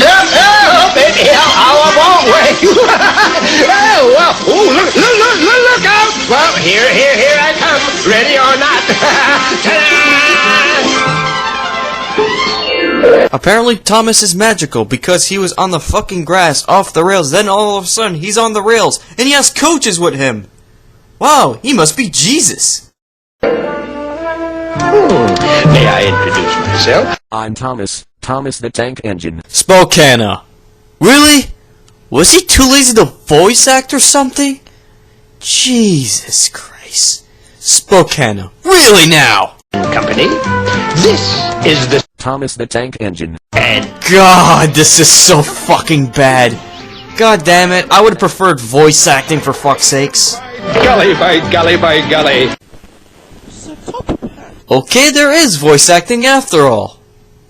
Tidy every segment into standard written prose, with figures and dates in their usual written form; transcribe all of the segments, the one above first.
Oh, baby, how I won't wait. Oh, well, ooh, look out. Well, here I come, ready or not. Ta-da! Apparently Thomas is magical because he was on the fucking grass off the rails, then all of a sudden he's on the rails and he has coaches with him. Wow, he must be Jesus. May I introduce myself? I'm Thomas the Tank Engine. Spokane. Really? Was he too lazy to voice act or something? Jesus Christ. Spokane. Really now? Company, this is the Thomas the Tank Engine. and God, this is so fucking bad. God damn it, I would have preferred voice acting for fuck's sakes. golly by golly by golly. Okay, there is voice acting after all.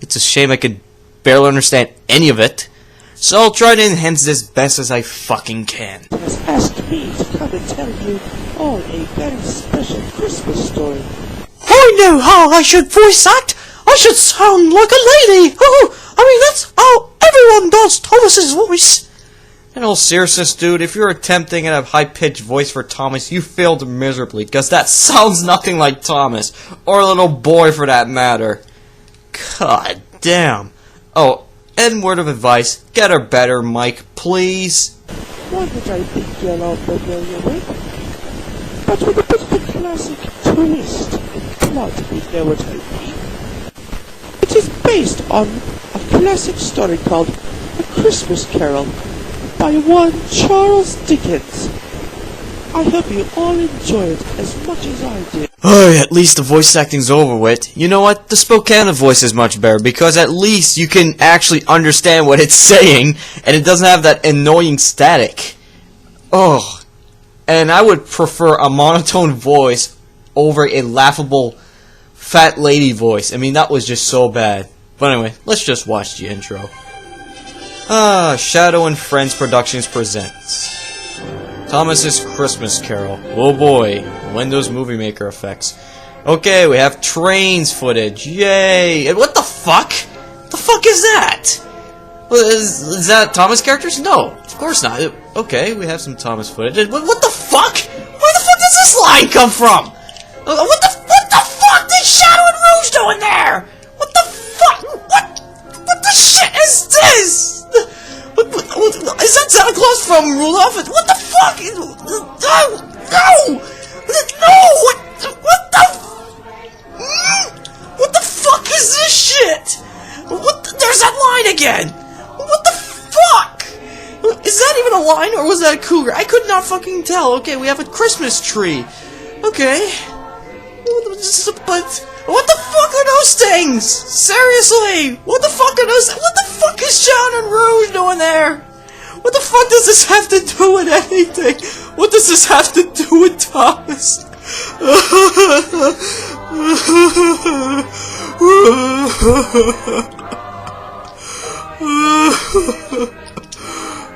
It's a shame I could barely understand any of it. So I'll try to enhance this best as I fucking can. Has asked me to come and tell you all a very special Christmas story. I know how I should voice act. I should sound like a lady. Oh, I mean, that's how everyone does Thomas's voice. In all seriousness, dude, if you're attempting at a high-pitched voice for Thomas, you failed miserably, because that sounds nothing like Thomas, or a little boy for that matter. God damn. Oh, and word of advice, get her better, Mike, please. One which I think you're all familiar with, but with a bit of a classic twist. Plot, if you know what I mean. It is based on a classic story called A Christmas Carol by one Charles Dickens. I hope you all enjoy it as much as I did. Oh, at least the voice acting's over with. You know what? The Spokane voice is much better, because at least you can actually understand what it's saying, and it doesn't have that annoying static. Oh, and I would prefer a monotone voice over a laughable fat lady voice. I mean, that was just so bad. But anyway, let's just watch the intro. Shadow and Friends Productions presents Thomas's Christmas Carol. Oh boy, Windows Movie Maker effects. Okay, we have trains footage. Yay! And what the fuck? What the fuck is that? Is that Thomas characters? No, of course not. Okay, we have some Thomas footage. What the fuck? Where the fuck does this line come from? What the fuck did Shadow and Rouge doing there? What the fuck? What the shit is this? Is that Santa Claus from Rudolph? What the fuck? No! What the fuck is this shit? There's that line again! What the fuck? Is that even a line, or was that a cougar? I could not fucking tell. Okay, we have a Christmas tree. Okay. But what the fuck are those things? Seriously, what the fuck are those? What the fuck is Shadow and Rouge doing there? What the fuck does this have to do with anything? What does this have to do with Thomas?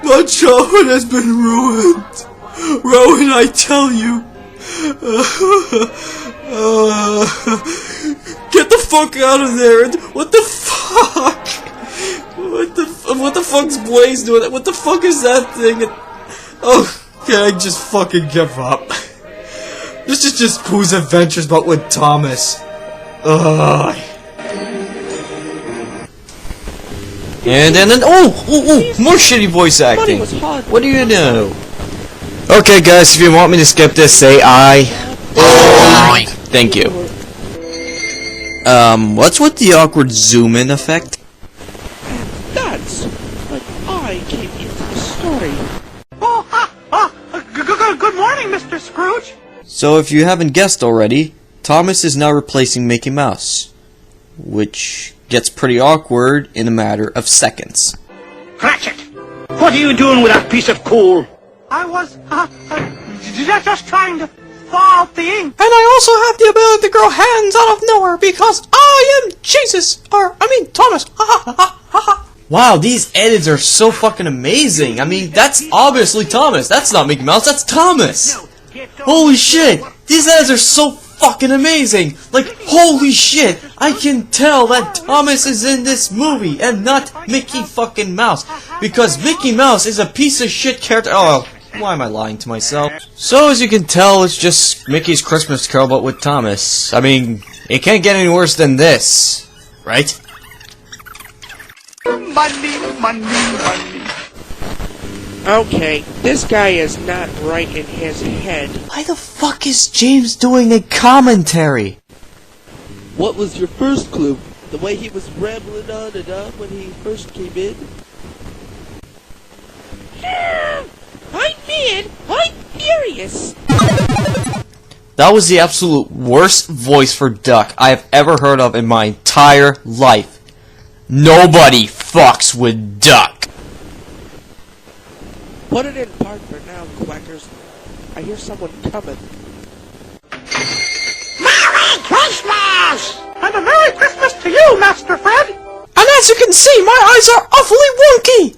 My childhood has been ruined. Rowan, I tell you. Get the fuck out of there! What the fuck? What the fuck's Blaze doing? What the fuck is that thing? Oh, can I just fucking give up? This is just Pooh's Adventures, but with Thomas. Ugh. And then more shitty voice acting. What do you know? Okay, guys, if you want me to skip this, say I. Thank you. What's with the awkward zoom-in effect? That's when I came into the story. Good morning, Mr. Scrooge. So if you haven't guessed already, Thomas is now replacing Mickey Mouse, which gets pretty awkward in a matter of seconds. Cratchit, what are you doing with that piece of coal? I was, just trying to thaw out the ink. And I also have the ability to grow hands out of nowhere because I am Jesus, Thomas. Wow, these edits are so fucking amazing. I mean, that's obviously Thomas. That's not Mickey Mouse, that's Thomas. Holy shit, these edits are so fucking amazing! Like, holy shit! I can tell that Thomas is in this movie and not Mickey fucking Mouse. Because Mickey Mouse is a piece of shit character. Oh, why am I lying to myself? So, as you can tell, it's just Mickey's Christmas Carol, but with Thomas. I mean, it can't get any worse than this. Right? Money, money, money. Okay, this guy is not right in his head. Why the fuck is James doing a commentary? What was your first clue? The way he was rambling on and on when he first came in? I'm mad! I'm furious! That was the absolute worst voice for Duck I have ever heard of in my entire life. Nobody fucks with Duck. Put it in park for now, quackers. I hear someone coming. Merry Christmas! And a Merry Christmas to you, Master Fred! And as you can see, my eyes are awfully wonky.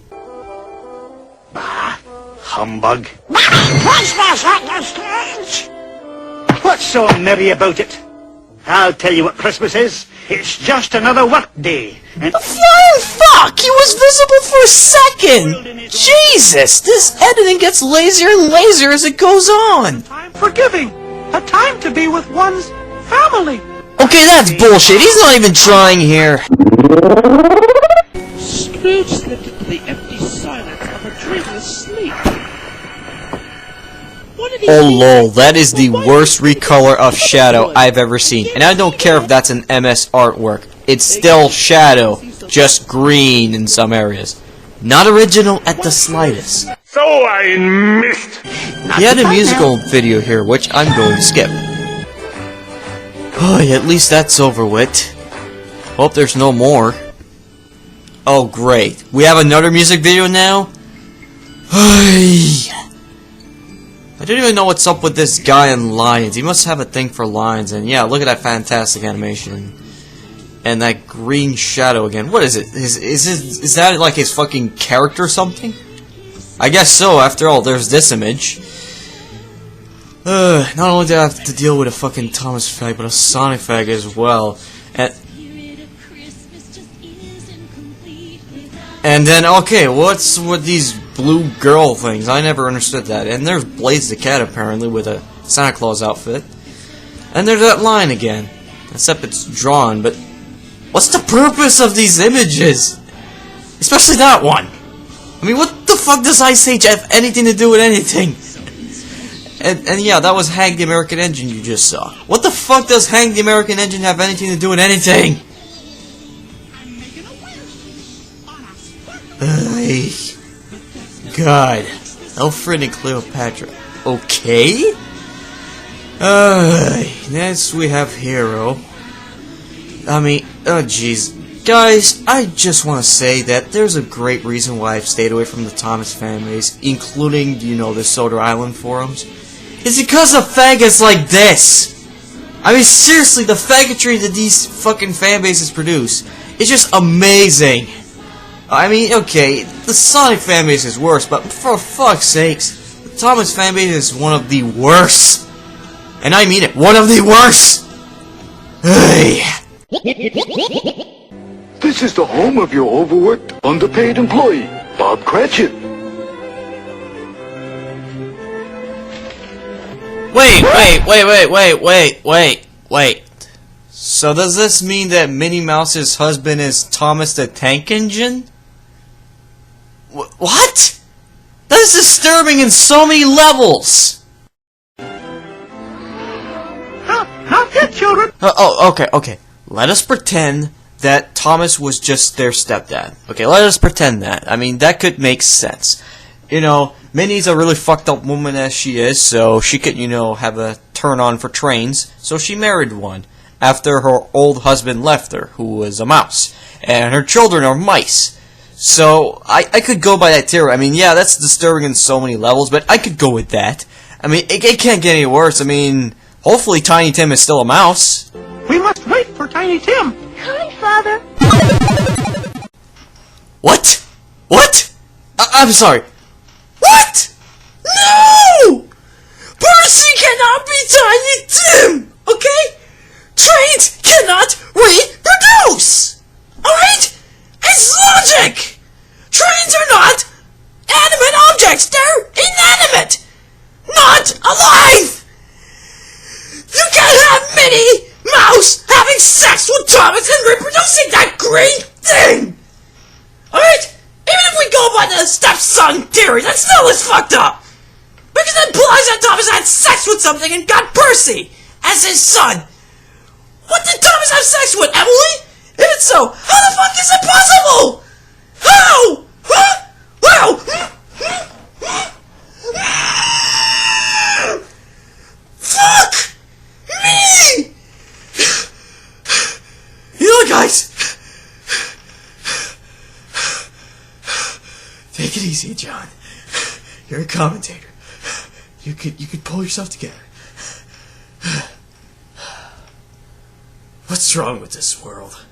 Humbug. Merry Christmas, Uncle Scrooge! What's so merry about it? I'll tell you what Christmas is. It's just another work day. And Flying fuck! He was visible for a second! Jesus! This editing gets lazier and lazier as it goes on! time for giving. A time to be with one's family. Okay, that's bullshit. He's not even trying here. Scrooge slipped into the empty silence of a dreamless sleep. What did he Oh see? lol, that is the worst recolor of Shadow I've ever seen. And I don't care if that's an MS artwork. It's still Shadow, just green in some areas. Not original at the slightest. So I missed. He had a musical video here, which I'm going to skip. Oh, at least that's over with. Hope there's no more. Oh, great. We have another music video now? I don't even know what's up with this guy and lions. He must have a thing for lions. And yeah, look at that fantastic animation. And that green shadow again. What is it? Is that like his fucking character or something? I guess so. After all, there's this image. Not only do I have to deal with a fucking Thomas fag, but a Sonic fag as well. And then, okay, what's with these blue girl things? I never understood that. And there's Blaze the Cat, apparently, with a Santa Claus outfit. And there's that line again. Except it's drawn, but what's the purpose of these images? Especially that one. I mean, what the fuck does Ice Age have anything to do with anything? And yeah, that was Hank the American Engine you just saw. What the fuck does Hank the American Engine have anything to do with anything? God. Alfred and Cleopatra. Okay? Next we have Hero. I mean, oh jeez. Guys, I just want to say that there's a great reason why I've stayed away from the Thomas fanbase, including, you know, the Soda Island forums. It's because of faggots like this! I mean, seriously, the faggotry that these fucking fanbases produce is just amazing! I mean, okay, the Sonic fanbase is worse, but for fuck's sakes, the Thomas fanbase is one of the worst! And I mean it, one of the worst! Hey! This is the home of your overworked, underpaid employee, Bob Cratchit. Wait. So does this mean that Minnie Mouse's husband is Thomas the Tank Engine? What? That is disturbing in so many levels! Not yet, children. Okay. Let us pretend that Thomas was just their stepdad. Okay, let us pretend that. I mean, that could make sense. You know, Minnie's a really fucked up woman as she is, so she could, you know, have a turn on for trains, so she married one after her old husband left her, who was a mouse, and her children are mice. So, I could go by that theory. I mean, yeah, that's disturbing in so many levels, but I could go with that. I mean, it can't get any worse. I mean, hopefully Tiny Tim is still a mouse. We must wait for Tiny Tim. Hi, Father. What? I'm sorry. What? No! Percy cannot be Tiny Tim! okay? Trains cannot reproduce! Alright? It's logic! Trains are not animate objects, they're inanimate! Not alive! You can't have Minnie Mouse having sex with Thomas and reproducing that green thing! Alright? Even if we go by the stepson theory, that still is fucked up! Because it implies that Thomas had sex with something and got Percy as his son! What did Thomas have sex with, Emily? If it's so, how the fuck is it possible? How? Huh? Wow! Fuck me! You know, guys, take it easy, John. You're a commentator. You could pull yourself together. What's wrong with this world?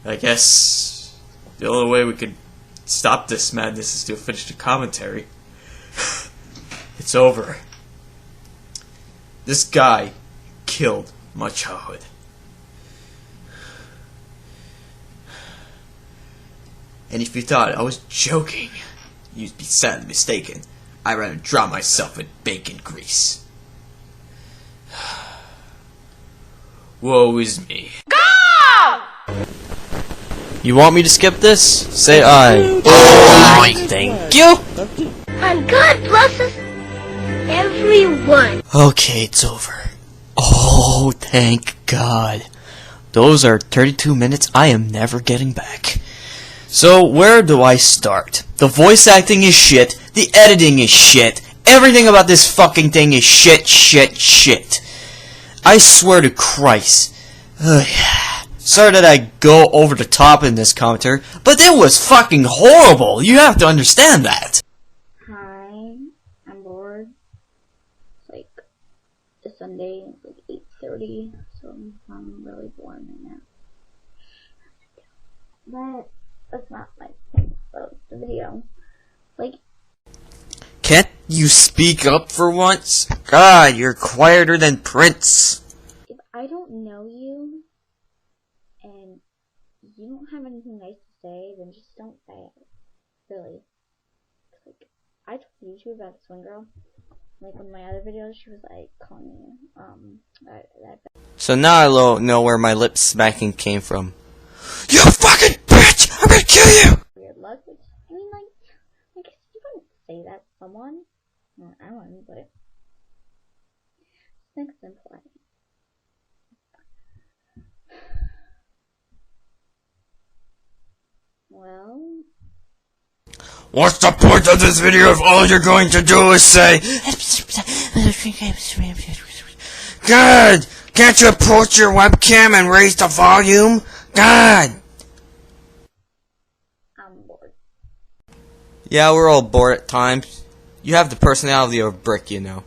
I guess the only way we could stop this madness is to finish the commentary. It's over. This guy killed my childhood. And if you thought I was joking, you'd be sadly mistaken. I'd rather drown myself in bacon grease. Woe is me. Go! You want me to skip this? Say aye. Aye. Thank you. And God blesses everyone. Okay, it's over. Oh, thank God. Those are 32 minutes I am never getting back. So, where do I start? The voice acting is shit. The editing is shit. Everything about this fucking thing is shit, shit, shit. I swear to Christ. Sorry that I go over the top in this commentary, but it was fucking horrible. You have to understand that. Hi, I'm bored. It's like it's Sunday. It's like 8:30, so I'm really bored right now. But that's not my point of the video. Like, Can't you speak up for once? God, you're quieter than Prince. if I don't know you and you don't have anything nice to say, then just don't say it. Really. Like, I told YouTube about this one girl. Like, in my other videos, she was like calling me, that So now I know where my lip smacking came from. You fucking bitch! I'm gonna kill you! weird luck. Which, I mean, like you wouldn't say that to someone. Well, I wouldn't, but it's next simple. Well, What's the point of this video if all you're going to do is say, God, can't you approach your webcam and raise the volume? God! I'm bored. Yeah, we're all bored at times. You have the personality of a brick, you know.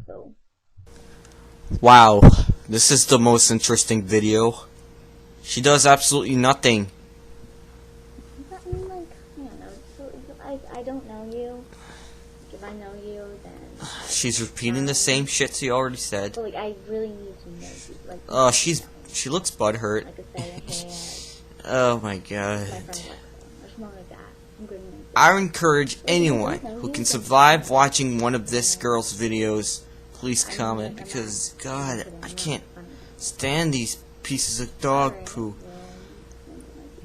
So, Wow, this is the most interesting video. She does absolutely nothing. I mean, like, I don't know. So, I don't know you. If I know you, then. She's repeating the same shit she already said. But, like, I really need to know you. Like, She looks butthurt. like I said, hey, Oh my my god. friend Lexo. Or something like that. I'm good at it. I encourage anyone who can survive watching one of this girl's videos, please comment, because, God, I can't stand these pieces of dog poo.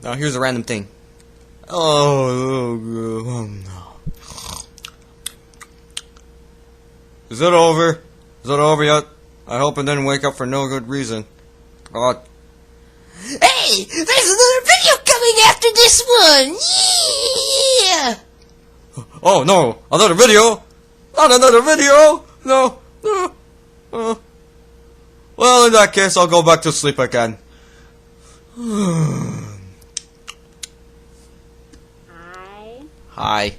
Now, here's a random thing. Oh no. Is it over? Is it over yet? I hope it didn't wake up for no good reason. God. Hey, there's another video coming after this one. Yeah. Oh no, another video? Not another video! No. Well, in that case, I'll go back to sleep again. Hi. Hi.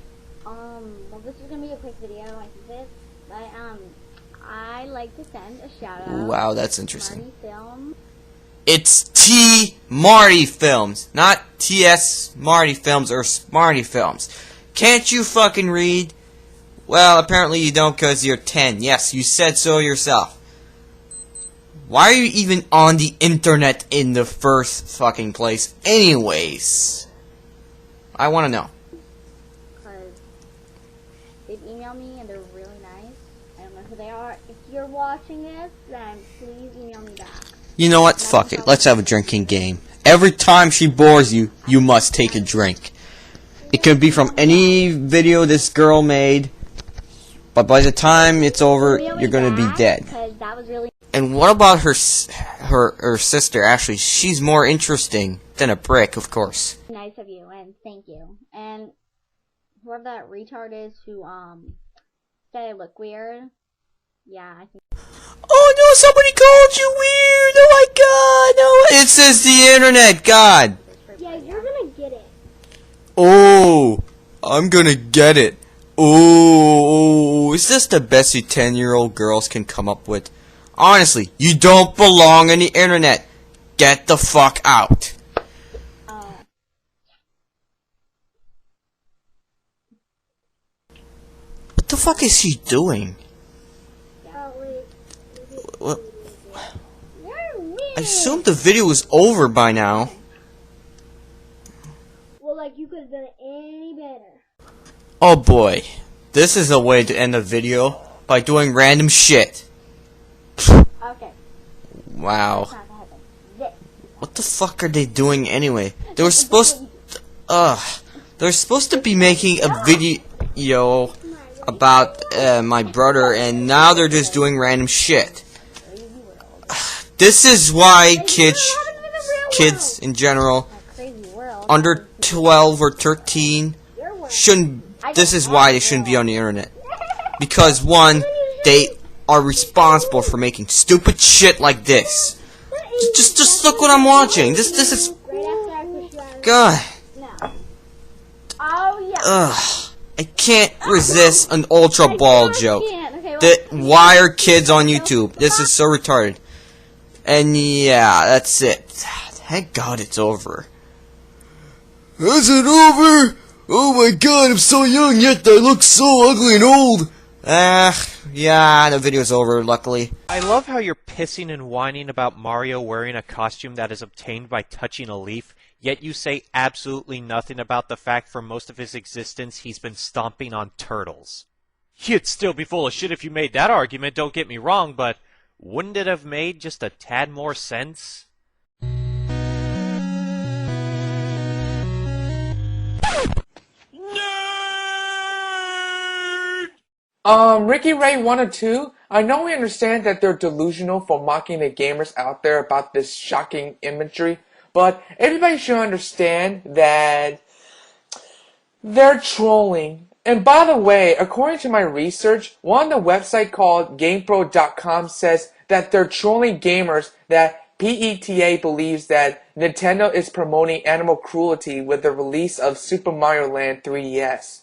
Well, this is gonna be a quick video, I think this, but, I like to send a shout out. Wow, that's interesting. Marty Film. It's T. Marty Films, not T.S. Marty Films or Smarty Films. Can't you fucking read? Well, apparently you don't because you're 10. Yes, you said so yourself. Why are you even on the internet in the first fucking place anyways? I want to know. Because they've emailed me and they're really nice. I don't know who they are. If you're watching this, then please email me back. You know what? Fuck it. Let's have a drinking game. Every time she bores you, you must take a drink. It could be from any video this girl made, but by the time it's over, you're gonna be dead. That was really And what about her sister, Ashley? She's more interesting than a brick, of course. nice of you, and thank you. And whoever that retard is who said I look weird, yeah, I think. Oh no, somebody called you weird! Oh my god, no! It says the internet, God! Yeah, you're gonna get it. Oh, I'm gonna get it. Oh, is this the best you 10-year-old girls can come up with? Honestly, you don't belong on the internet. Get the fuck out. What the fuck is she doing? What? I assumed the video was over by now. Well, like, you could have done it any better. Oh boy. This is a way to end a video by doing random shit. Okay. Wow. What the fuck are they doing anyway? They were supposed to be making a video about my brother, and now they're just doing random shit. This is why kids in general, under 12 or 13, shouldn't. This is why they shouldn't be on the internet. Because one, they are responsible for making stupid shit like this. Just look what I'm watching. This is. God. Ugh. I can't resist an Ultra Ball joke. Why are kids on YouTube? This is so retarded. And yeah, that's it. Thank God it's over. Is it over? Oh my god, I'm so young yet I look so ugly and old. Yeah, the video's over, luckily. I love how you're pissing and whining about Mario wearing a costume that is obtained by touching a leaf, yet you say absolutely nothing about the fact for most of his existence he's been stomping on turtles. You'd still be full of shit if you made that argument, don't get me wrong, but wouldn't it have made just a tad more sense? Ricky Ray 102, I know we understand that they're delusional for mocking the gamers out there about this shocking imagery, but everybody should understand that they're trolling. And by the way, according to my research, one on the website called GamePro.com says that they're trolling gamers that PETA believes that Nintendo is promoting animal cruelty with the release of Super Mario Land 3DS.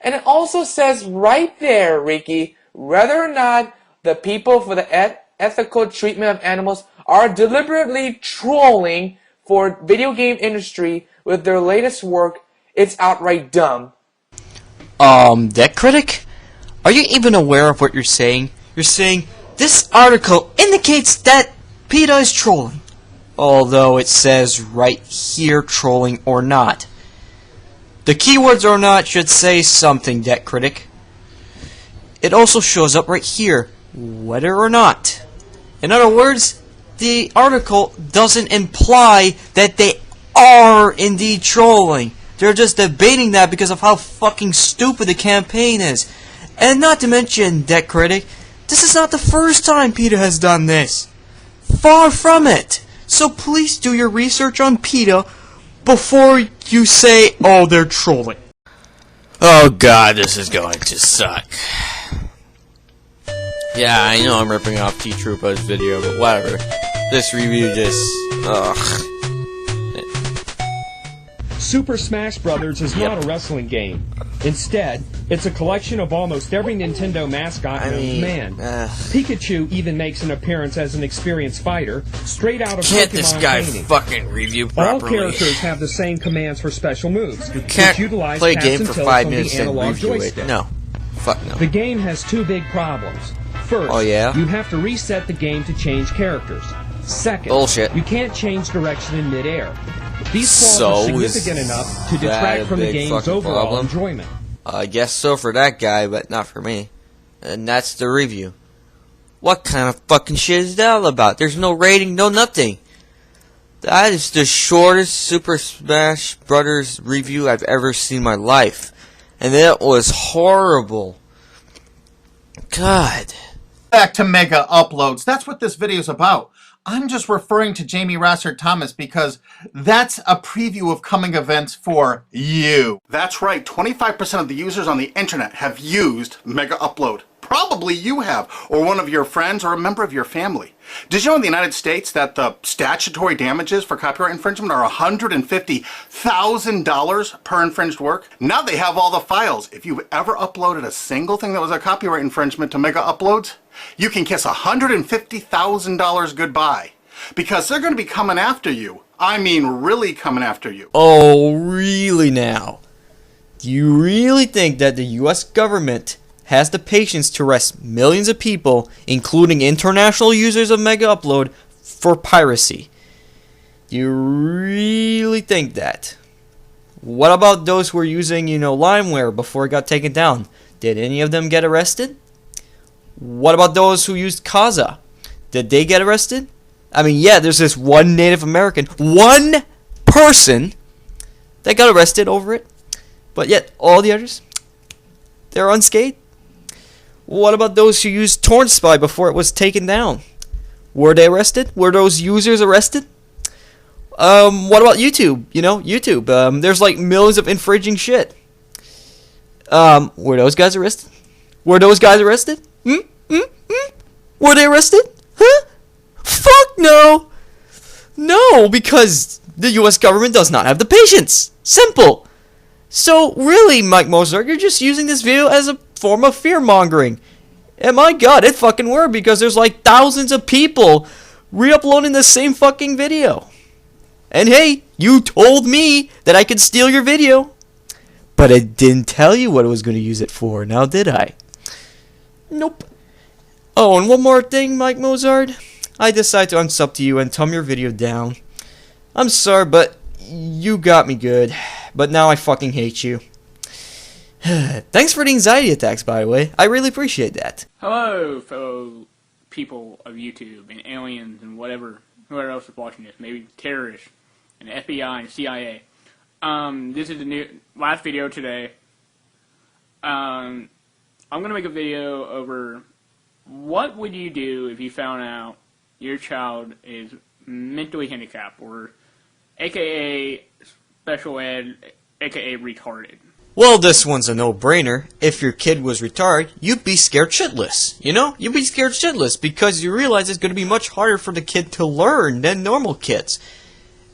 And it also says right there, Ricky, whether or not the people for the ethical treatment of animals are deliberately trolling for video game industry with their latest work, it's outright dumb. That critic? Are you even aware of what you're saying? You're saying, this article indicates that PETA is trolling. Although it says right here trolling or not. The keywords or not should say something, Debt Critic. It also shows up right here, whether or not. In other words, the article doesn't imply that they are indeed trolling. They're just debating that because of how fucking stupid the campaign is. And not to mention, Debt Critic, this is not the first time PETA has done this. Far from it. So please do your research on PETA before you say, oh, they're trolling. Oh god, this is going to suck. Yeah, I know I'm ripping off T-Troopa's video, but whatever. This review just... ugh. Super Smash Brothers is not a wrestling game. Instead, it's a collection of almost every Nintendo mascot known to man. Pikachu even makes an appearance as an experienced fighter, straight out of Can't Pokemon this guy training. fucking review properly? All characters have the same commands for special moves. You can't utilize play a taps game and for tilts 5 on the minutes and analog review joystick. it. No. Fuck no. The game has two big problems. First, Oh, yeah? you have to reset the game to change characters. Second, Bullshit. you can't change direction in midair. These flaws So are is significant enough to that detract a from the big game's fucking overall problem? enjoyment. I guess so for that guy, but not for me. And that's the review. What kind of fucking shit is that all about? There's no rating, no nothing. That is the shortest Super Smash Brothers review I've ever seen in my life. And it was horrible. God. Back to Mega Uploads. That's what this video is about. I'm just referring to Jamie Rosser Thomas because that's a preview of coming events for you. That's right, 25% of the users on the internet have used Mega Upload. Probably you have, or one of your friends, or a member of your family. Did you know in the United States that the statutory damages for copyright infringement are $150,000 per infringed work? Now they have all the files. If you've ever uploaded a single thing that was a copyright infringement to Mega Uploads, you can kiss $150,000 goodbye. Because they're going to be coming after you. I mean, really coming after you. Oh, really now? Do you really think that the US government has the patience to arrest millions of people, including international users of Mega Upload, for piracy? Do you really think that? What about those who were using, LimeWare before it got taken down? Did any of them get arrested? What about those who used Kazaa? Did they get arrested? I mean, yeah, there's this one Native American, one person that got arrested over it, but yet all the others, they're unscathed. What about those who used TorrentSpy before it was taken down? Were they arrested? Were those users arrested? What about YouTube? YouTube. There's like millions of infringing shit. Were those guys arrested? Were those guys arrested? Were they arrested? Huh? Fuck no! No, because the US government does not have the patience. Simple. So really, Mike Mozart, you're just using this video as a form of fear-mongering. And my god, it fucking worked because there's like thousands of people re-uploading the same fucking video. And hey, you told me that I could steal your video. But I didn't tell you what I was going to use it for, now did I? Nope. Oh, and one more thing, Mike Mozart. I decided to unsub to you and thumb your video down. I'm sorry, but you got me good. But now I fucking hate you. Thanks for the anxiety attacks, by the way. I really appreciate that. Hello, fellow people of YouTube and aliens and whoever else is watching this. Maybe terrorists and FBI and CIA. This is the last video today. I'm gonna make a video over what would you do if you found out your child is mentally handicapped, or AKA special ed, AKA retarded. Well, this one's a no-brainer. If your kid was retarded, you'd be scared shitless. You'd be scared shitless because you realize it's going to be much harder for the kid to learn than normal kids.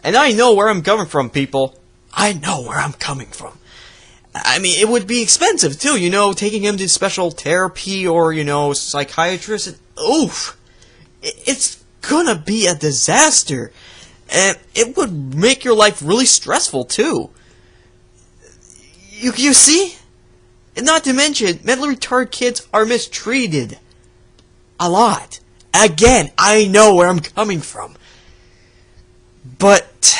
And I know where I'm coming from, people. I know where I'm coming from. I mean, it would be expensive, too, taking him to special therapy or, psychiatrist. Oof. It's gonna be a disaster. And it would make your life really stressful, too. You see? And not to mention, mentally retarded kids are mistreated. A lot. Again, I know where I'm coming from. But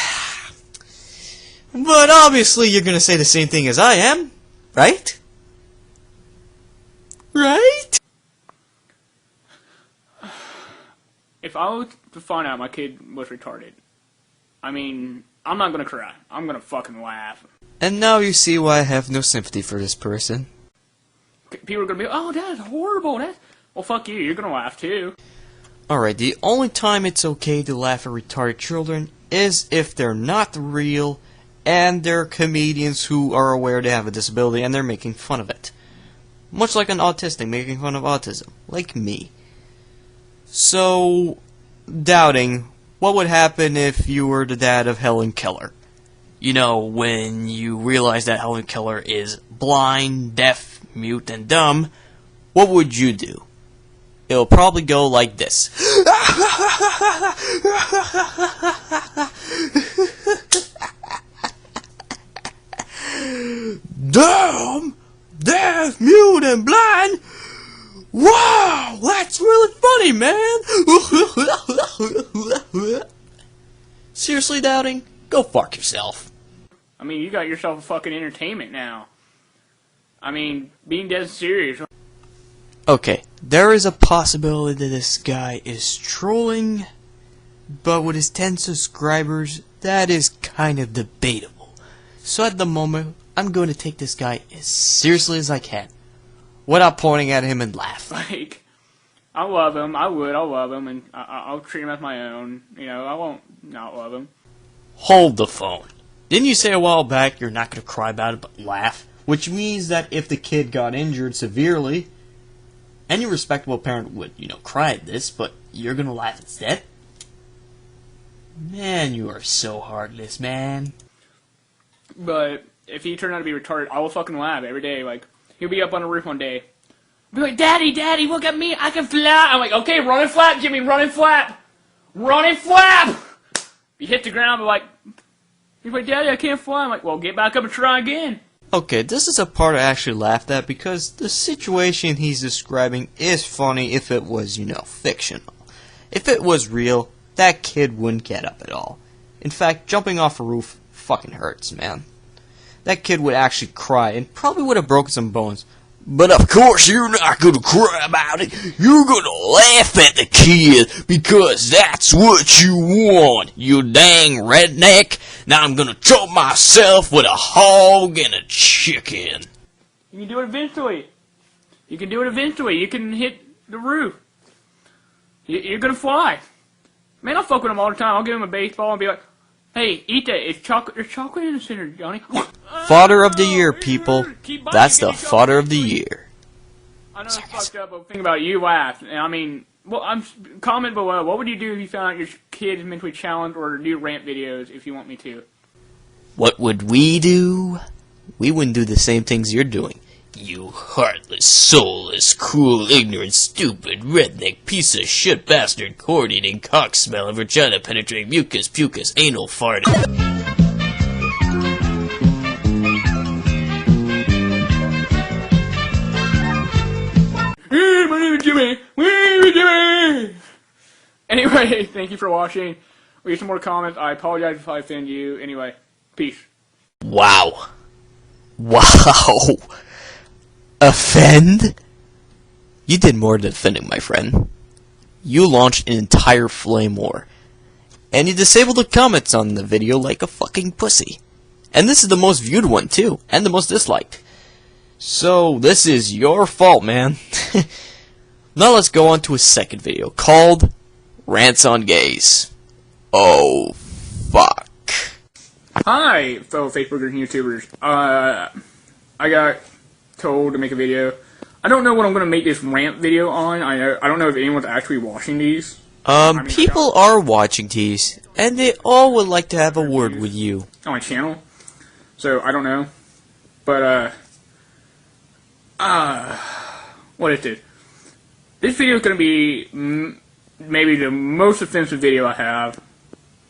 obviously you're gonna say the same thing as I am, right? Right? If I was to find out my kid was retarded, I mean, I'm not gonna cry. I'm gonna fucking laugh. And now you see why I have no sympathy for this person. People are gonna be, oh, that's horrible. Well, fuck you. You're gonna laugh too. Alright, the only time it's okay to laugh at retarded children is if they're not real and they're comedians who are aware they have a disability and they're making fun of it. Much like an autistic making fun of autism, like me. So, doubting, what would happen if you were the dad of Helen Keller? When you realize that Helen Keller is blind, deaf, mute, and dumb, what would you do? It'll probably go like this. Dumb, deaf, mute, and blind? Wow, that's really funny, man. Seriously, Doubting? Go fuck yourself. I mean, you got yourself a fucking entertainment now. I mean, being dead serious. Okay, there is a possibility that this guy is trolling, but with his 10 subscribers, that is kind of debatable. So at the moment, I'm going to take this guy as seriously as I can, without pointing at him and laugh. Like, I love him. I'll love him, and I'll treat him as my own. You know, I won't not love him. Hold the phone. Didn't you say a while back you're not going to cry about it but laugh? Which means that if the kid got injured severely, any respectable parent would, cry at this, but you're going to laugh instead? Man, you are so heartless, man. But if he turned out to be retarded, I will fucking laugh every day. Like, he'll be up on the roof one day. Be like, Daddy, look at me, I can fly. I'm like, okay, run and flap, Jimmy, run and flap. Run and flap! You hit the ground, but like, he's like, Daddy, I can't fly. I'm like, well, get back up and try again. Okay, this is a part I actually laughed at because the situation he's describing is funny if it was, fictional. If it was real, that kid wouldn't get up at all. In fact, jumping off a roof fucking hurts, man. That kid would actually cry and probably would have broken some bones. But of course you're not gonna cry about it. You're gonna laugh at the kid because that's what you want, you dang redneck. Now I'm gonna choke myself with a hog and a chicken. You can do it eventually. You can do it eventually. You can hit the roof. You're gonna fly. Man, I'll fuck with him all the time. I'll give him a baseball and be like, hey, eat that. There's chocolate in the center, Johnny. Fodder of the year, people. That's the fodder of the year. I know it's fucked up, but think about it. You laughed. I mean, well, comment below. What would you do if you found out your kid is mentally challenged, or do rant videos if you want me to? What would we do? We wouldn't do the same things you're doing. You heartless, soulless, cruel, ignorant, stupid, redneck, piece of shit bastard, corn-eating, cock-smelling, vagina-penetrating, mucus, pucus, anal farting. Hey, my name is Jimmy. My name is Jimmy. Anyway, thank you for watching. We get some more comments. I apologize if I offend you. Anyway, peace. Wow. Wow. Offend? You did more than offending, my friend. You launched an entire flame war. And you disabled the comments on the video like a fucking pussy. And this is the most viewed one, too. And the most disliked. So, this is your fault, man. Now let's go on to a second video called Rants on Gays. Oh, fuck. Hi, fellow Facebookers and YouTubers. I got told to make a video. I don't know what I'm going to make this rant video on. I don't know if anyone's actually watching these. People are watching these, and they all would like to have a word with you. On my channel. So, I don't know. But, what is it? This video is going to be maybe the most offensive video I have.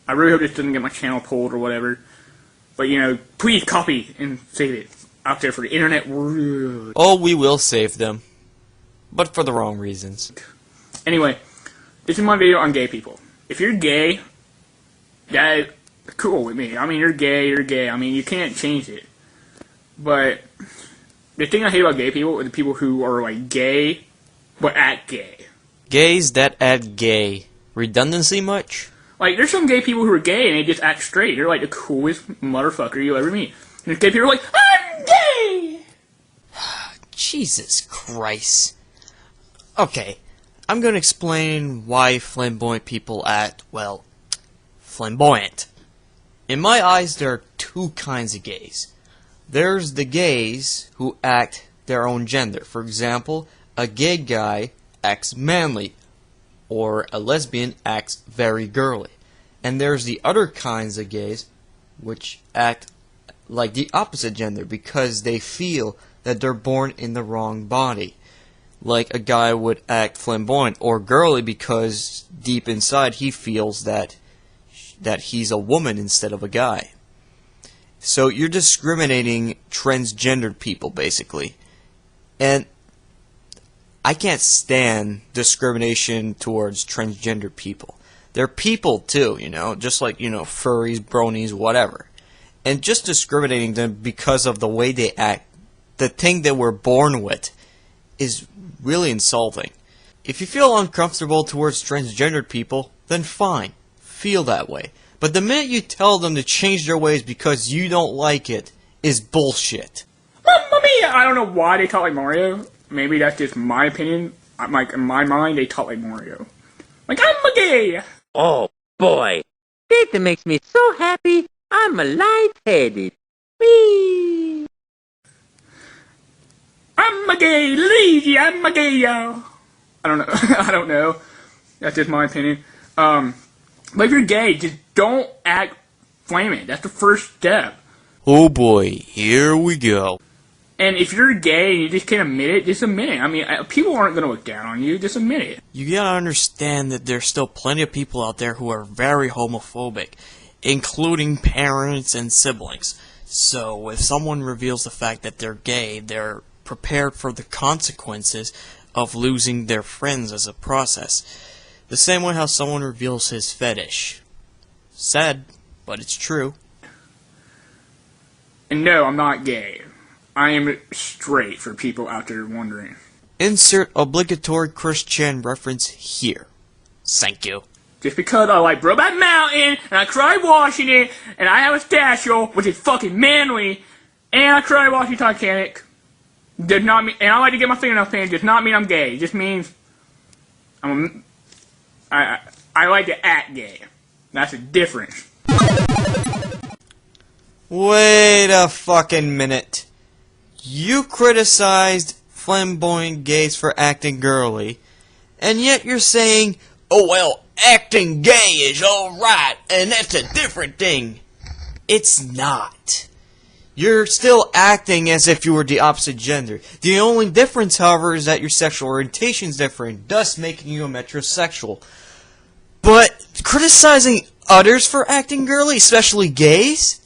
I really hope this doesn't get my channel pulled or whatever. But, please copy and save it out there for the internet world. Oh, we will save them. But for the wrong reasons. Anyway, this is my video on gay people. If you're gay, that is cool with me. I mean, you're gay. I mean, you can't change it. But the thing I hate about gay people are the people who are, like, gay, but act gay. Gays that act gay. Redundancy much? Like, there's some gay people who are gay and they just act straight. They're like the coolest motherfucker you'll ever meet. And there's gay people who are like, I'm gay! Jesus Christ. Okay, I'm gonna explain why flamboyant people act, well, flamboyant. In my eyes, there are two kinds of gays. There's the gays who act their own gender. For example, a gay guy acts manly, or a lesbian acts very girly. And there's the other kinds of gays which act like the opposite gender because they feel that they're born in the wrong body. Like a guy would act flamboyant or girly because deep inside he feels that he's a woman instead of a guy. So you're discriminating transgendered people, basically. And I can't stand discrimination towards transgender people. They're people too, you know, just like, you know, furries, bronies, whatever. And just discriminating them because of the way they act, the thing that we're born with, is really insulting. If you feel uncomfortable towards transgendered people, then fine, feel that way. But the minute you tell them to change their ways because you don't like it, is bullshit. Mamma mia! I don't know why they talk like Mario. Maybe that's just my opinion. Like, in my mind, they talk like Mario. Like, I'm a gay! Oh, boy. That makes me so happy, I'm lightheaded. Whee! I'm a gay, lazy, I'm a gay, yo! I don't know. I don't know. That's just my opinion. But if you're gay, just don't act flaming. That's the first step. Oh boy, here we go. And if you're gay and you just can't admit it, just admit it. I mean, people aren't going to look down on you. Just admit it. You gotta understand that there's still plenty of people out there who are very homophobic, including parents and siblings. So if someone reveals the fact that they're gay, they're prepared for the consequences of losing their friends as a process. The same way how someone reveals his fetish. Sad, but it's true. And no, I'm not gay. I am straight, for people out there wondering. Insert obligatory Chris Chan reference here. Thank you. Just because I like Brokeback Mountain, and I cried watching it, and I have a statue, which is fucking manly, and I cried watching Titanic, does not mean, and I like to get my fingernails painted, does not mean I'm gay. It just means I like to act gay. That's the difference. Wait a fucking minute. You criticized flamboyant gays for acting girly, and yet you're saying, oh well, acting gay is alright, and that's a different thing. It's not. You're still acting as if you were the opposite gender. The only difference, however, is that your sexual orientation is different, thus making you a metrosexual. But criticizing others for acting girly, especially gays?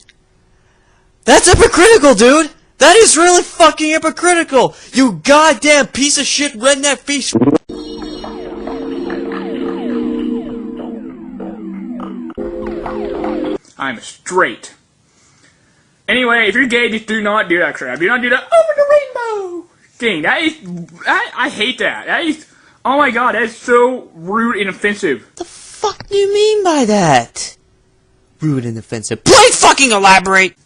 That's hypocritical, dude! That is really fucking hypocritical! You goddamn piece of shit redneck fish! I'm straight. Anyway, if you're gay, just do not do that crap. Do not do that over the rainbow thing. That is, I hate that. That is, oh my god, that is so rude and offensive. The fuck do you mean by that? Rude and offensive. Please fucking elaborate!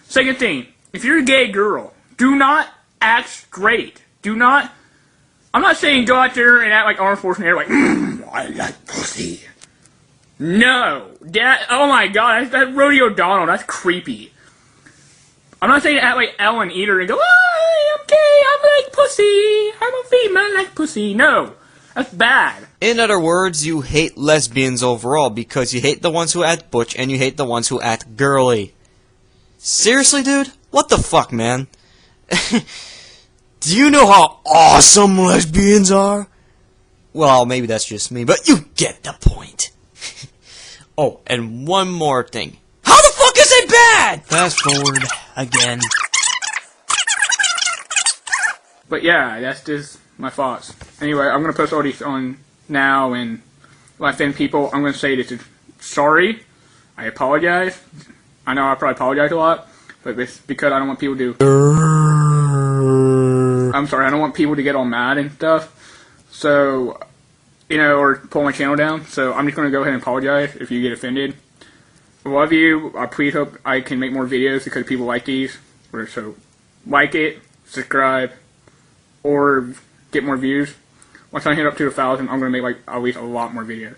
Second thing, if you're a gay girl, do not act straight. Do not, I'm not saying go out there and act like Arnold Schwarzenegger, like, I like pussy. No. That, oh my god, that's Rodeo Donald, that's creepy. I'm not saying act like Ellen Eater and go, oh, I'm gay, I like pussy, I'm a female, I like pussy. No, that's bad. In other words, you hate lesbians overall because you hate the ones who act butch and you hate the ones who act girly. Seriously, dude? What the fuck, man? Do you know how awesome lesbians are? Well, maybe that's just me, but you get the point. Oh, and one more thing. How the fuck is it bad? Fast forward again. But yeah, that's just my thoughts. Anyway, I'm going to post all these on now, and if I offend people, I'm going to say this is sorry. I apologize. I know I probably apologize a lot, but it's because I don't want people to... I'm sorry, I don't want people to get all mad and stuff. So, you know, or pull my channel down. So I'm just going to go ahead and apologize if you get offended. I love you. I please hope I can make more videos because people like these. So, like it, subscribe, or get more views. Once I hit up to 1,000, I'm going to make like at least a lot more videos.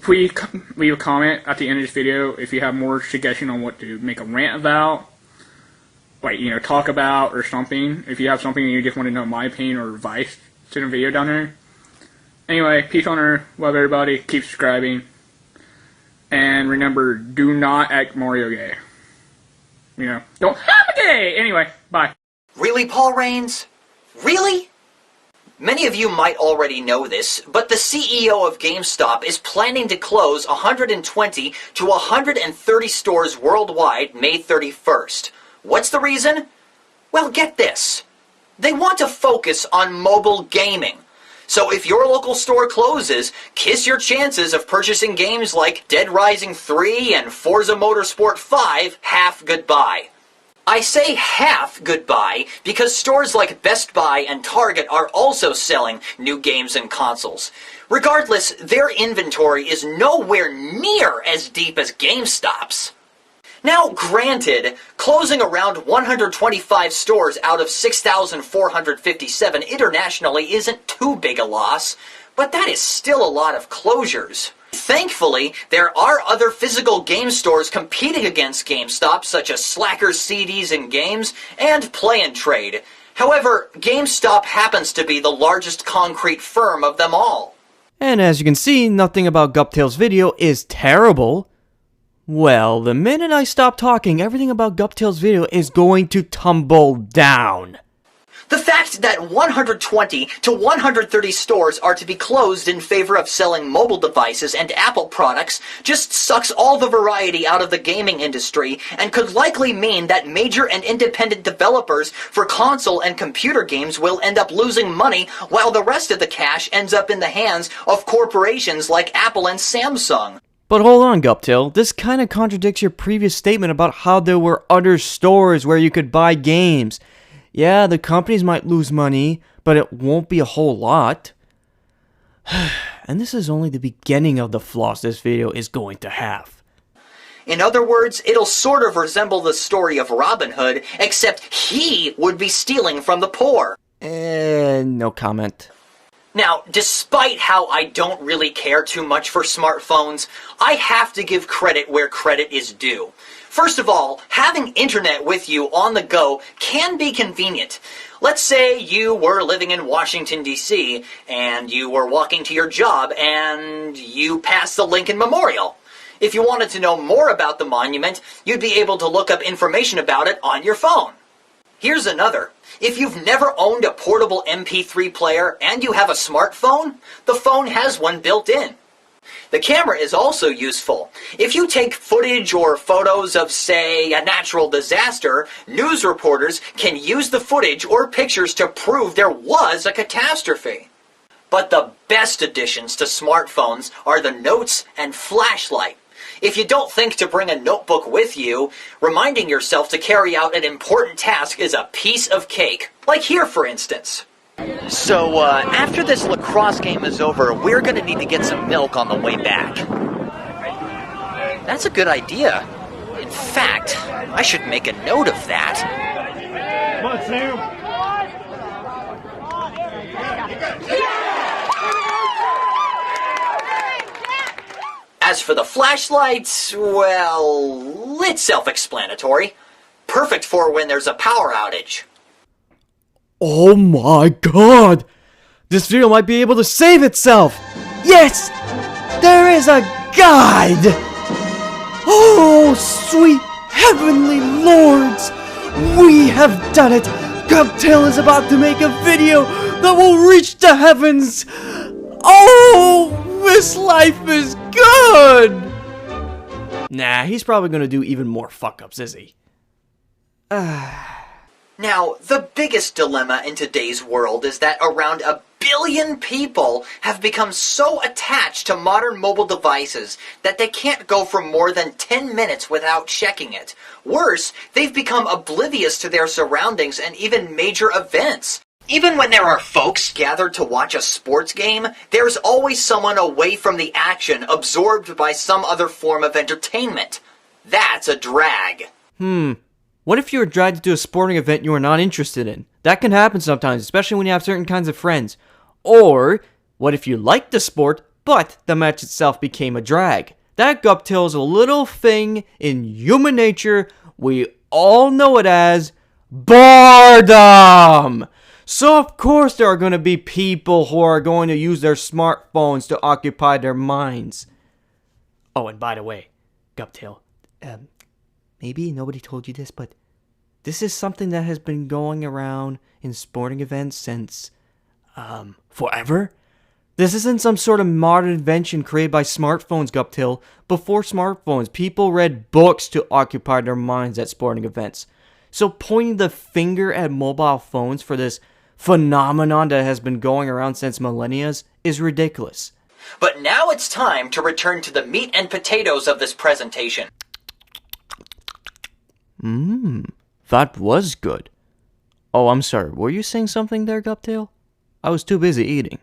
Please leave a comment at the end of this video if you have more suggestion on what to make a rant about, like, you know, talk about or something. If you have something and you just want to know my opinion or advice, send a video down there. Anyway, peace on earth, love everybody, keep subscribing, and remember, do not act Mario gay. You know, don't have a gay! Anyway, bye. Really, Paul Raines? Really? Many of you might already know this, but the CEO of GameStop is planning to close 120 to 130 stores worldwide May 31st. What's the reason? Well, get this. They want to focus on mobile gaming. So if your local store closes, kiss your chances of purchasing games like Dead Rising 3 and Forza Motorsport 5 half goodbye. I say half goodbye because stores like Best Buy and Target are also selling new games and consoles. Regardless, their inventory is nowhere near as deep as GameStop's. Now, granted, closing around 125 stores out of 6,457 internationally isn't too big a loss, but that is still a lot of closures. Thankfully, there are other physical game stores competing against GameStop, such as Slackers CDs and Games and Play and Trade. However, GameStop happens to be the largest concrete firm of them all. And as you can see, nothing about Guptail's video is terrible. Well, the minute I stop talking, everything about Guptail's video is going to tumble down. The fact that 120 to 130 stores are to be closed in favor of selling mobile devices and Apple products just sucks all the variety out of the gaming industry and could likely mean that major and independent developers for console and computer games will end up losing money while the rest of the cash ends up in the hands of corporations like Apple and Samsung. But hold on, Guptail, this kind of contradicts your previous statement about how there were other stores where you could buy games. Yeah, the companies might lose money, but it won't be a whole lot. And this is only the beginning of the flaws this video is going to have. In other words, it'll sort of resemble the story of Robin Hood, except he would be stealing from the poor. No comment. Now, despite how I don't really care too much for smartphones, I have to give credit where credit is due. First of all, having internet with you on the go can be convenient. Let's say you were living in Washington, D.C., and you were walking to your job, and you passed the Lincoln Memorial. If you wanted to know more about the monument, you'd be able to look up information about it on your phone. Here's another. If you've never owned a portable MP3 player and you have a smartphone, the phone has one built in. The camera is also useful. If you take footage or photos of, say, a natural disaster, news reporters can use the footage or pictures to prove there was a catastrophe. But the best additions to smartphones are the notes and flashlight. If you don't think to bring a notebook with you, reminding yourself to carry out an important task is a piece of cake. Like here, for instance. So, after this lacrosse game is over, we're gonna need to get some milk on the way back. That's a good idea. In fact, I should make a note of that. Come on, Sam. As for the flashlights, well, it's self-explanatory. Perfect for when there's a power outage. Oh my god! This video might be able to save itself! Yes! There is a guide! Oh, sweet heavenly lords! We have done it! Guptail is about to make a video that will reach the heavens! Oh, this life is good! Nah, he's probably gonna do even more fuck-ups, is he? Now, the biggest dilemma in today's world is that around 1 billion people have become so attached to modern mobile devices that they can't go for more than 10 minutes without checking it. Worse, they've become oblivious to their surroundings and even major events. Even when there are folks gathered to watch a sports game, there's always someone away from the action, absorbed by some other form of entertainment. That's a drag. What if you were dragged to a sporting event you are not interested in? That can happen sometimes, especially when you have certain kinds of friends. Or, what if you liked the sport, but the match itself became a drag? That, Guptail, is a little thing in human nature we all know it as boredom! So of course there are going to be people who are going to use their smartphones to occupy their minds. Oh, and by the way, Guptail, maybe nobody told you this, but this is something that has been going around in sporting events since, forever? This isn't some sort of modern invention created by smartphones, Guptail. Before smartphones, people read books to occupy their minds at sporting events. So pointing the finger at mobile phones for this phenomenon that has been going around since millennia is ridiculous. But now it's time to return to the meat and potatoes of this presentation. That was good. Oh, I'm sorry. Were you saying something there, Guptail? I was too busy eating.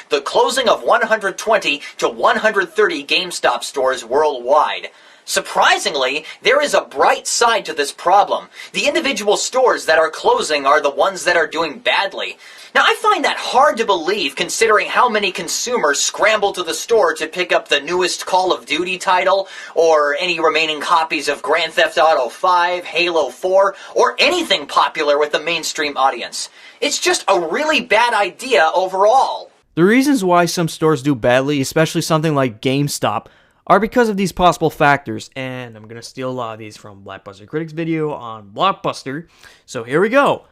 The closing of 120 to 130 GameStop stores worldwide. Surprisingly, there is a bright side to this problem. The individual stores that are closing are the ones that are doing badly. Now, I find that hard to believe considering how many consumers scramble to the store to pick up the newest Call of Duty title, or any remaining copies of Grand Theft Auto 5, Halo 4, or anything popular with the mainstream audience. It's just a really bad idea overall. The reasons why some stores do badly, especially something like GameStop, are because of these possible factors, and I'm going to steal a lot of these from Blockbuster Critics video on Blockbuster, so here we go.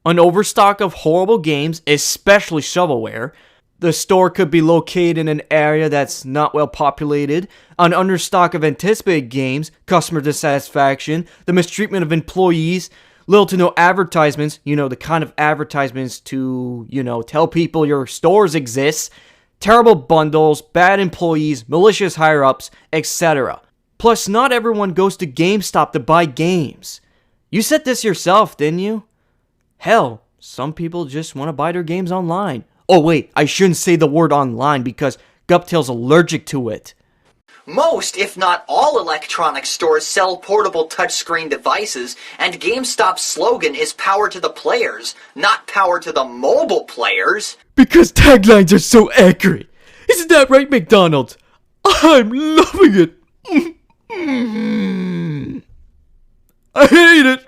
An overstock of horrible games, especially shovelware. The store could be located in an area that's not well populated. An understock of anticipated games, customer dissatisfaction, the mistreatment of employees, little to no advertisements, the kind of advertisements to, tell people your stores exist, terrible bundles, bad employees, malicious higher-ups, etc. Plus, not everyone goes to GameStop to buy games. You said this yourself, didn't you? Hell, some people just want to buy their games online. Oh wait, I shouldn't say the word online because Guptail's allergic to it. Most, if not all, electronic stores sell portable touchscreen devices, and GameStop's slogan is power to the players, not power to the mobile players. Because taglines are so accurate. Isn't that right, McDonald's? I'm loving it. I hate it.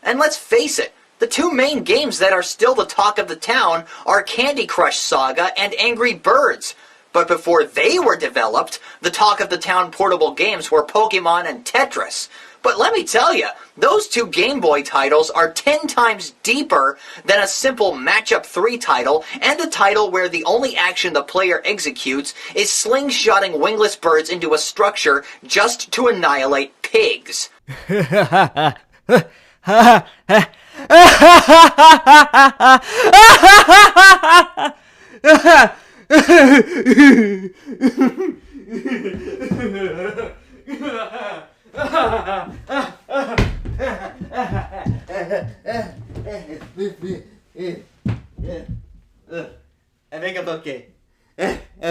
And let's face it, the two main games that are still the talk of the town are Candy Crush Saga and Angry Birds. But before they were developed, the talk of the town portable games were Pokemon and Tetris. But let me tell you, those two Game Boy titles are 10 times deeper than a simple Matchup 3 title, and a title where the only action the player executes is slingshotting wingless birds into a structure just to annihilate pigs. I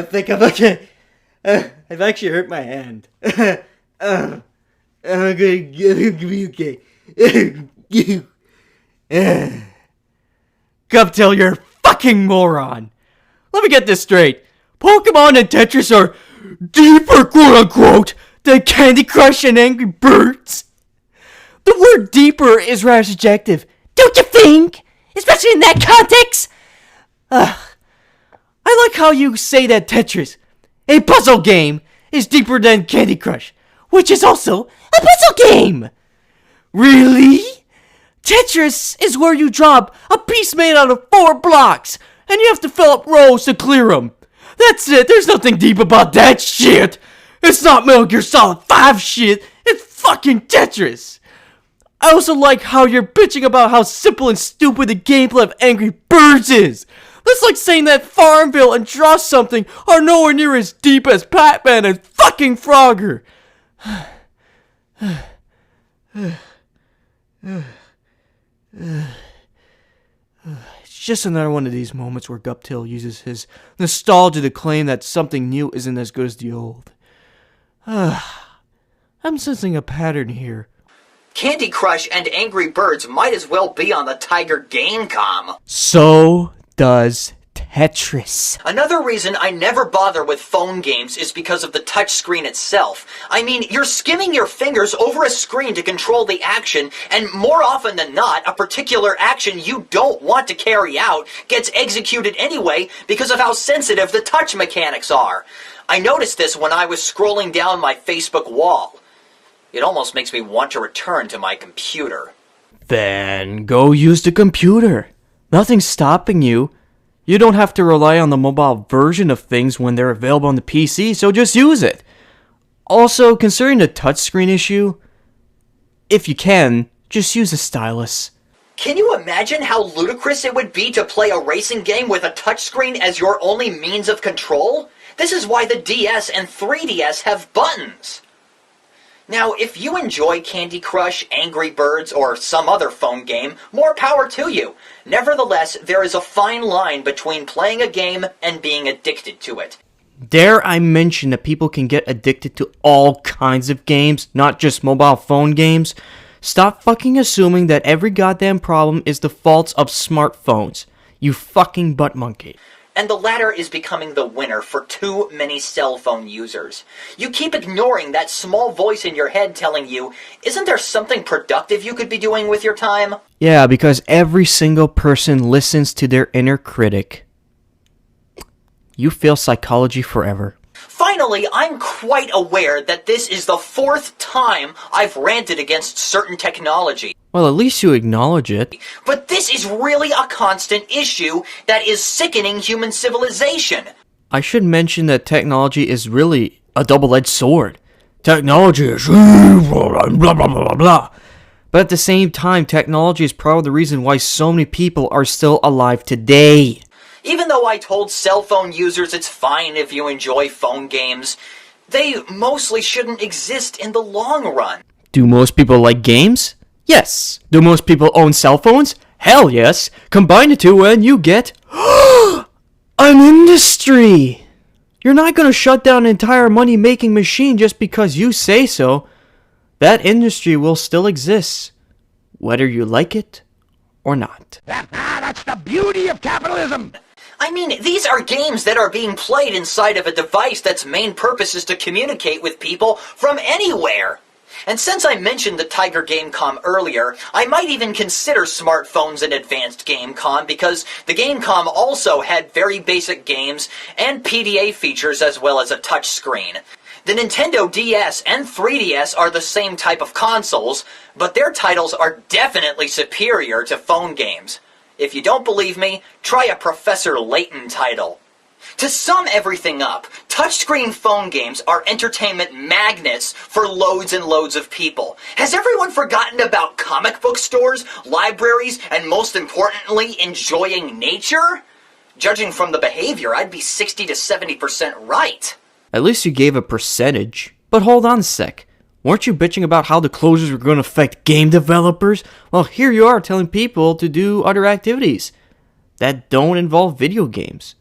think I'm okay. I've actually hurt my hand. I'm gonna be okay. Guptail, you're a fucking moron. Let me get this straight. Pokemon and Tetris are deeper, quote-unquote, than Candy Crush and Angry Birds. The word deeper is rather subjective, don't you think? Especially in that context. I like how you say that Tetris, a puzzle game, is deeper than Candy Crush, which is also a puzzle game. Really? Tetris is where you drop a piece made out of 4 blocks, and you have to fill up rows to clear them. That's it. There's nothing deep about that shit. It's not Metal Gear Solid 5 shit. It's fucking Tetris. I also like how you're bitching about how simple and stupid the gameplay of Angry Birds is. That's like saying that Farmville and Draw Something are nowhere near as deep as Pac-Man and fucking Frogger. It's just another one of these moments where Guptail uses his nostalgia to claim that something new isn't as good as the old. I'm sensing a pattern here. Candy Crush and Angry Birds might as well be on the Tiger Gamecom. So does Tetris. Another reason I never bother with phone games is because of the touchscreen itself. I mean, you're skimming your fingers over a screen to control the action, and more often than not, a particular action you don't want to carry out gets executed anyway because of how sensitive the touch mechanics are. I noticed this when I was scrolling down my Facebook wall. It almost makes me want to return to my computer. Then go use the computer. Nothing's stopping you. You don't have to rely on the mobile version of things when they're available on the PC, so just use it. Also, considering the touchscreen issue, if you can, just use a stylus. Can you imagine how ludicrous it would be to play a racing game with a touchscreen as your only means of control? This is why the DS and 3DS have buttons. Now, if you enjoy Candy Crush, Angry Birds, or some other phone game, more power to you. Nevertheless, there is a fine line between playing a game and being addicted to it. Dare I mention that people can get addicted to all kinds of games, not just mobile phone games? Stop fucking assuming that every goddamn problem is the faults of smartphones. You fucking butt monkey. And the latter is becoming the winner for too many cell phone users. You keep ignoring that small voice in your head telling you, isn't there something productive you could be doing with your time? Yeah, because every single person listens to their inner critic. You fail psychology forever. Finally, I'm quite aware that this is the 4th time I've ranted against certain technology. Well, at least you acknowledge it. But this is really a constant issue that is sickening human civilization. I should mention that technology is really a double-edged sword. Technology is blah, blah, blah, blah, blah. But at the same time, technology is probably the reason why so many people are still alive today. Even though I told cell phone users it's fine if you enjoy phone games, they mostly shouldn't exist in the long run. Do most people like games? Yes. Do most people own cell phones? Hell yes. Combine the two and you get an industry. You're not going to shut down an entire money-making machine just because you say so. That industry will still exist, whether you like it or not. That's the beauty of capitalism! I mean, these are games that are being played inside of a device that's main purpose is to communicate with people from anywhere. And since I mentioned the Tiger Gamecom earlier, I might even consider smartphones an advanced Gamecom because the Gamecom also had very basic games and PDA features as well as a touchscreen. The Nintendo DS and 3DS are the same type of consoles, but their titles are definitely superior to phone games. If you don't believe me, try a Professor Layton title. To sum everything up, touchscreen phone games are entertainment magnets for loads and loads of people. Has everyone forgotten about comic book stores, libraries, and most importantly, enjoying nature? Judging from the behavior, I'd be 60 to 70% right. At least you gave a percentage. But hold on a sec. Weren't you bitching about how the closures were going to affect game developers? Well, here you are telling people to do other activities that don't involve video games.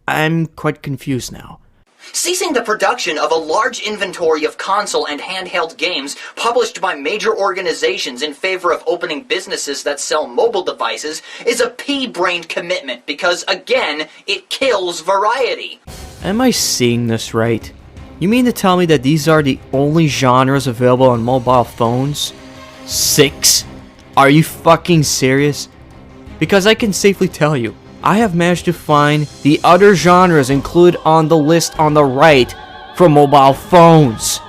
I'm quite confused now. Ceasing the production of a large inventory of console and handheld games published by major organizations in favor of opening businesses that sell mobile devices is a pea-brained commitment because, again, it kills variety. Am I seeing this right? You mean to tell me that these are the only genres available on mobile phones? 6? Are you fucking serious? Because I can safely tell you, I have managed to find the other genres included on the list on the right for mobile phones.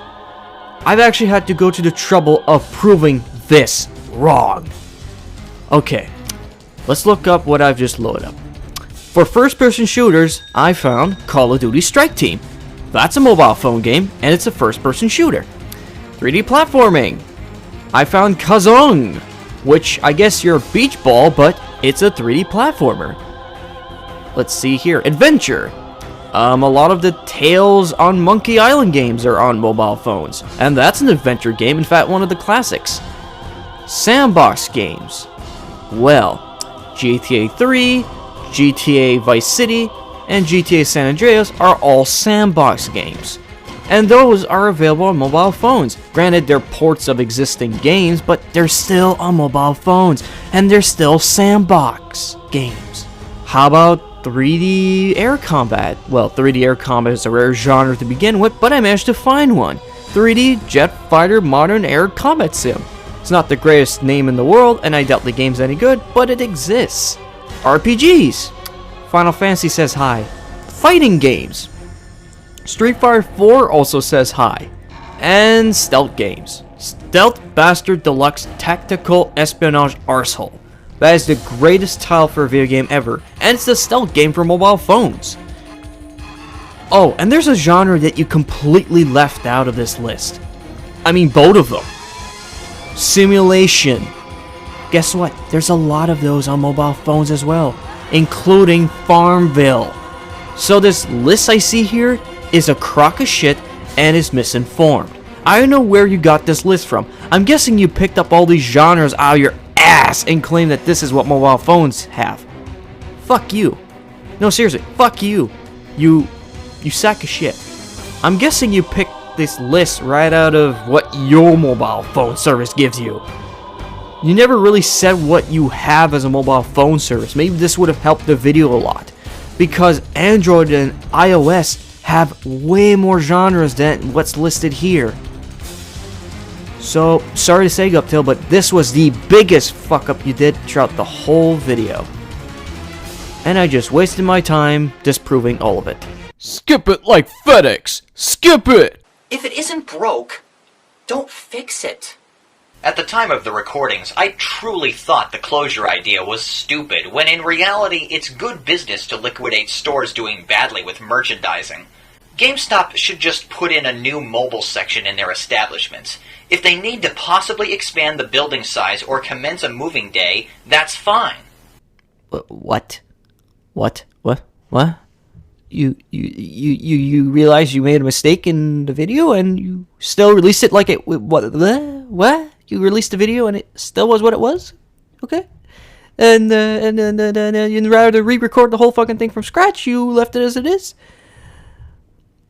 I've actually had to go to the trouble of proving this wrong. Okay, let's look up what I've just loaded up. For first-person shooters, I found Call of Duty Strike Team. That's a mobile phone game, and it's a first-person shooter. 3D platforming. I found Kazong, which I guess you're a beach ball, but it's a 3D platformer. Let's see here. Adventure. A lot of the Tales on Monkey Island games are on mobile phones, and that's an adventure game, in fact, one of the classics. Sandbox games. Well, GTA 3, GTA Vice City, and GTA San Andreas are all sandbox games. And those are available on mobile phones. Granted, they're ports of existing games, but they're still on mobile phones, and they're still sandbox games. How about 3D air combat? Well, 3D air combat is a rare genre to begin with, but I managed to find one. 3D Jet Fighter Modern Air Combat Sim. It's not the greatest name in the world, and I doubt the game's any good, but it exists. RPGs. Final Fantasy says hi. Fighting games. Street Fighter 4 also says hi. And stealth games. Stealth Bastard Deluxe Tactical Espionage Arsehole. That is the greatest title for a video game ever, and it's the stealth game for mobile phones. Oh, and there's a genre that you completely left out of this list. I mean, both of them. Simulation. Guess what? There's a lot of those on mobile phones as well, including Farmville. So this list I see here is a crock of shit and is misinformed. I don't know where you got this list from. I'm guessing you picked up all these genres out of your ass and claim that this is what mobile phones have. Fuck you. No, seriously, fuck you. You sack of shit. I'm guessing you picked this list right out of what your mobile phone service gives you. You never really said what you have as a mobile phone service. Maybe this would have helped the video a lot. Because Android and iOS have way more genres than what's listed here. So, sorry to say, Guptail, but this was the biggest fuck up you did throughout the whole video. And I just wasted my time disproving all of it. Skip it like FedEx! Skip it! If it isn't broke, don't fix it. At the time of the recordings, I truly thought the closure idea was stupid, when in reality it's good business to liquidate stores doing badly with merchandising. GameStop should just put in a new mobile section in their establishments. If they need to possibly expand the building size or commence a moving day, that's fine. What? You realize you made a mistake in the video and you still released it like it... What? You released the video and it still was what it was? Okay. And rather than re-record the whole fucking thing from scratch, you left it as it is?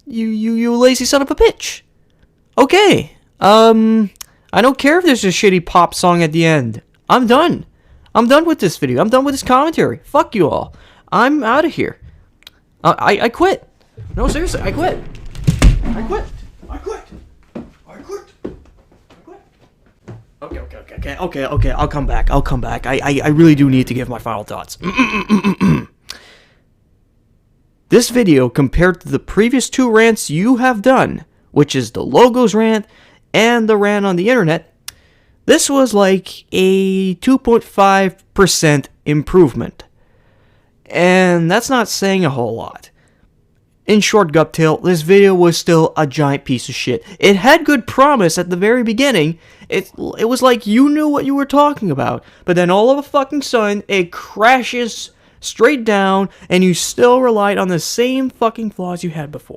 You lazy son of a bitch. Okay. I don't care if there's a shitty pop song at the end. I'm done. I'm done with this video. I'm done with this commentary. Fuck you all. I'm out of here. I quit. No, seriously, I quit. I quit. Okay, I'll come back. I really do need to give my final thoughts. This video, compared to the previous two rants you have done, which is the logos rant and the rant on the internet, this was like a 2.5% improvement. And that's not saying a whole lot. In short, Guptail, this video was still a giant piece of shit. It had good promise at the very beginning. It was like you knew what you were talking about. But then all of a fucking sudden, it crashes straight down, and you still relied on the same fucking flaws you had before.